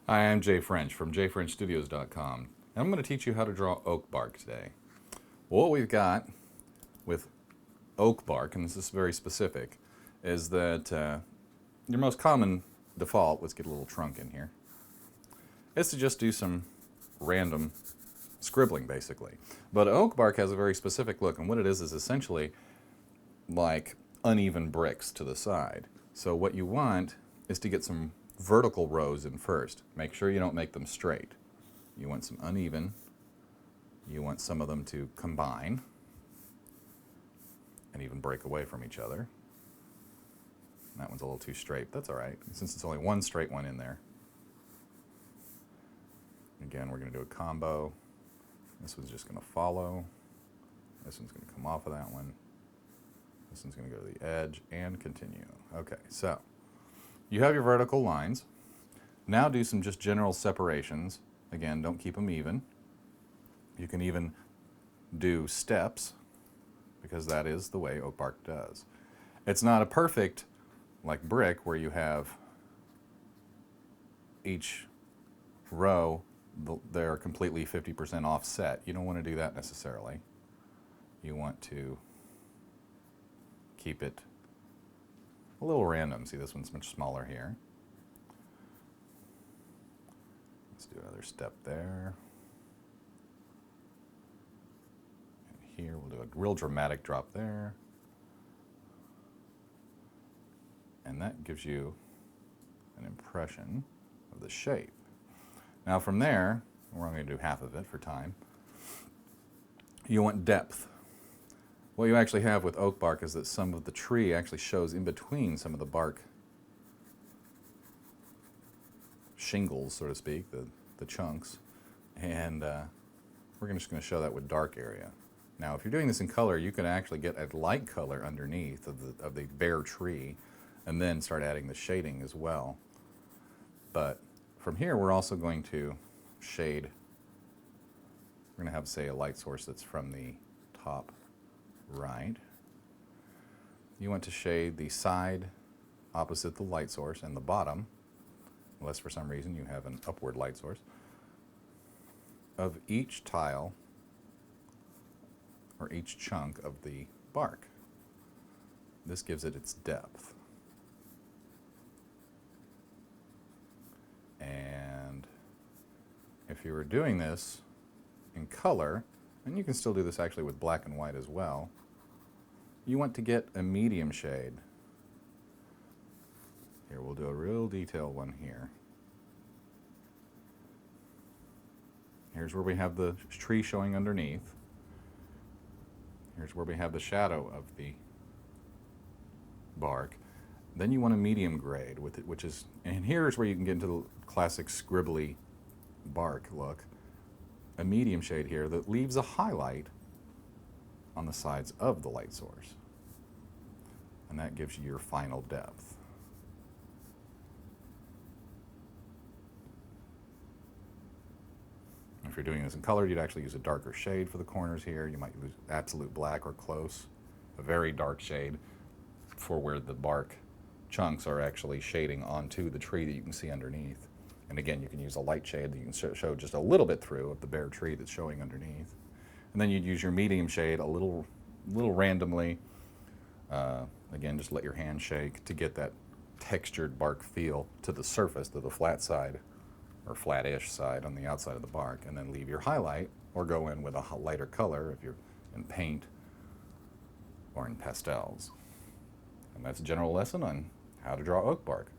Hi, I'm Jay French from jfrenchstudios.com, and I'm going to teach you how to draw oak bark today. What we've got with oak bark, and this is very specific, is that your most common default, let's get a little trunk in here, is to just do some random scribbling basically. But oak bark has a very specific look, and what it is essentially like uneven bricks to the side. So what you want is to get some vertical rows in first. Make sure you don't make them straight. You want some uneven. You want some of them to combine and even break away from each other. That one's a little too straight. That's all right, since it's only one straight one in there. Again, we're going to do a combo. This one's just going to follow. This one's going to come off of that one. This one's going to go to the edge and continue. Okay, so you have your vertical lines. Now do some just general separations. Again, don't keep them even. You can even do steps, because that is the way oak bark does. It's not a perfect, like brick, where you have each row, they're completely 50% offset. You don't want to do that necessarily. You want to keep it a little random. See, this one's much smaller here. Let's do another step there. And here we'll do a real dramatic drop there. And that gives you an impression of the shape. Now from there, we're only going to do half of it for time. You want depth. What you actually have with oak bark is that some of the tree actually shows in between some of the bark shingles, so to speak, the chunks, and we're just going to show that with dark area. Now, if you're doing this in color, you can actually get a light color underneath of the bare tree, and then start adding the shading as well. But from here, we're also going to shade. We're going to have, say, a light source that's from the top right. You want to shade the side opposite the light source and the bottom, unless for some reason you have an upward light source, of each tile or each chunk of the bark. This gives it its depth. And if you were doing this in color, and you can still do this actually with black and white as well, you want to get a medium shade. Here, we'll do a real detailed one here. Here's where we have the tree showing underneath. Here's where we have the shadow of the bark. Then you want a medium grade with it, which is, and here's where you can get into the classic scribbly bark look. A medium shade here that leaves a highlight on the sides of the light source. And that gives you your final depth. If you're doing this in color, you'd actually use a darker shade for the corners here. You might use absolute black or close, a very dark shade for where the bark chunks are actually shading onto the tree that you can see underneath. And again, you can use a light shade that you can show just a little bit through of the bare tree that's showing underneath. And then you'd use your medium shade a little randomly. Again, just let your hand shake to get that textured bark feel to the surface, to the flat side, or flat-ish side on the outside of the bark, and then leave your highlight, or go in with a lighter color if you're in paint or in pastels. And that's a general lesson on how to draw oak bark.